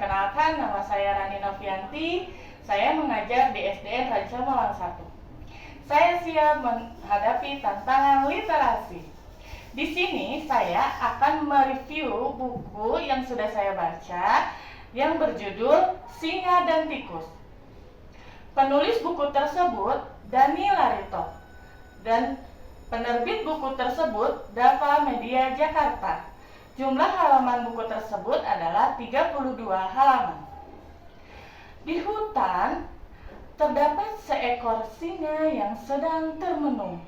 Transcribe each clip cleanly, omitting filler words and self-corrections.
Perkenalkan, nama saya Rani Novianti. Saya mengajar di SDN Ranca Malang 1. Saya siap menghadapi tantangan literasi. Di sini saya akan mereview buku yang sudah saya baca yang berjudul Singa dan Tikus. Penulis buku tersebut Dani Larito dan penerbit buku tersebut Dava Media Jakarta. Jumlah halaman buku tersebut adalah 32 halaman. Di hutan terdapat seekor singa yang sedang termenung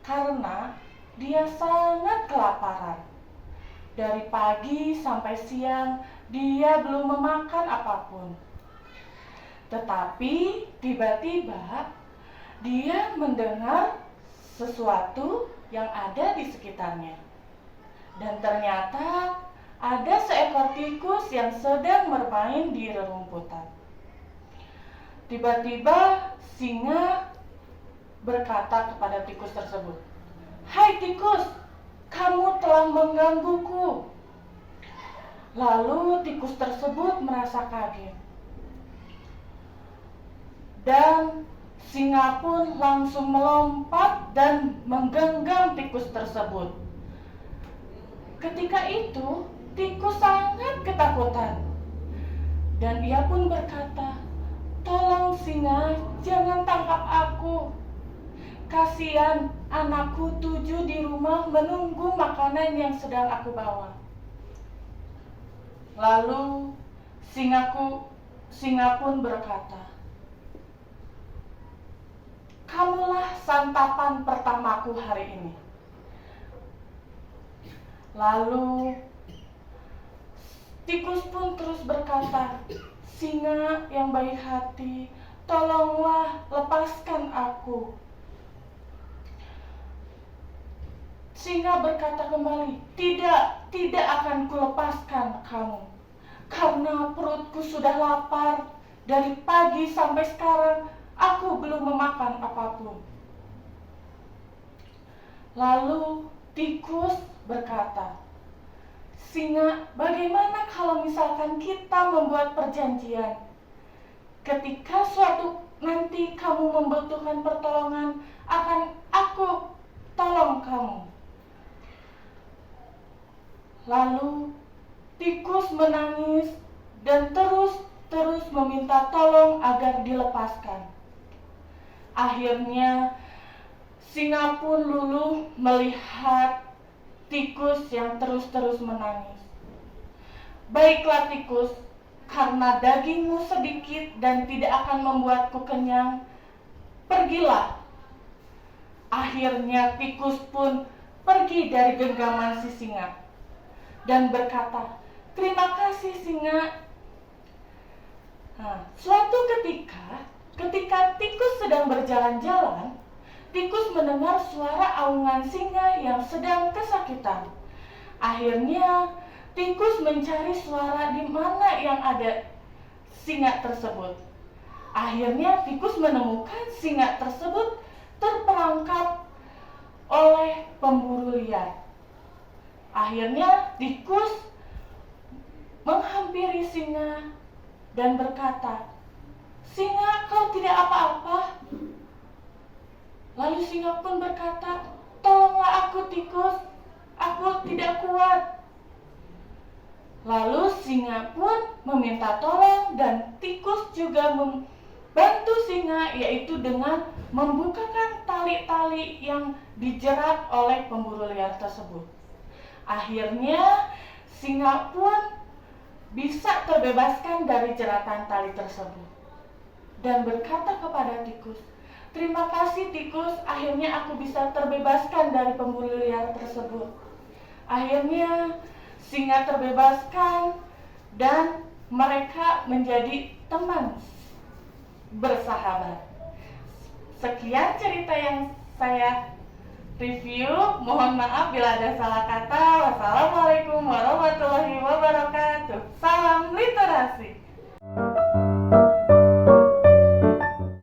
karena dia sangat kelaparan. Dari pagi sampai siang dia belum memakan apapun. Tetapi tiba-tiba dia mendengar sesuatu yang ada di sekitarnya. Dan ternyata ada seekor tikus yang sedang bermain di rerumputan. Tiba-tiba singa berkata kepada tikus tersebut, "Hai tikus, kamu telah menggangguku." Lalu tikus tersebut merasa kaget. Dan singa pun langsung melompat dan menggenggam tikus tersebut. Ketika itu, tikus sangat ketakutan. Dan ia pun berkata, "Tolong singa, jangan tangkap aku. Kasihan anakku 7 di rumah menunggu makanan yang sedang aku bawa." Lalu singa pun berkata, "Kamulah santapan pertamaku hari ini." Lalu tikus pun terus berkata, "Singa yang baik hati, tolonglah lepaskan aku." Singa berkata kembali, Tidak akan kulepaskan kamu, karena perutku sudah lapar. Dari pagi sampai sekarang, aku belum memakan apapun." Lalu tikus berkata, "Singa, bagaimana kalau misalkan kita membuat perjanjian? Ketika suatu nanti kamu membutuhkan pertolongan, akan aku tolong kamu." Lalu tikus menangis dan terus meminta tolong agar dilepaskan. Akhirnya singa pun luluh melihat tikus yang terus menangis. "Baiklah tikus, karena dagingmu sedikit dan tidak akan membuatku kenyang, pergilah." Akhirnya tikus pun pergi dari genggaman si singa dan berkata, "Terima kasih singa." Suatu ketika tikus sedang berjalan-jalan, tikus mendengar suara aungan singa yang sedang kesakitan. Akhirnya tikus mencari suara di mana yang ada singa tersebut. Akhirnya tikus menemukan singa tersebut terperangkap oleh pemburu liar. Akhirnya tikus menghampiri singa dan berkata, "Singa, kau tidak apa-apa?" Lalu singa pun berkata, "Tolonglah aku tikus, aku tidak kuat." Lalu singa pun meminta tolong dan tikus juga membantu singa, yaitu dengan membukakan tali-tali yang dijerat oleh pemburu liar tersebut. Akhirnya singa pun bisa terbebaskan dari jeratan tali tersebut dan berkata kepada tikus, "Terima kasih tikus, akhirnya aku bisa terbebaskan dari pemburu liar tersebut." Akhirnya singa terbebaskan dan mereka menjadi teman bersahabat. Sekian cerita yang saya review. Mohon maaf bila ada salah kata. Wassalamualaikum warahmatullahi wabarakatuh. Salam literasi.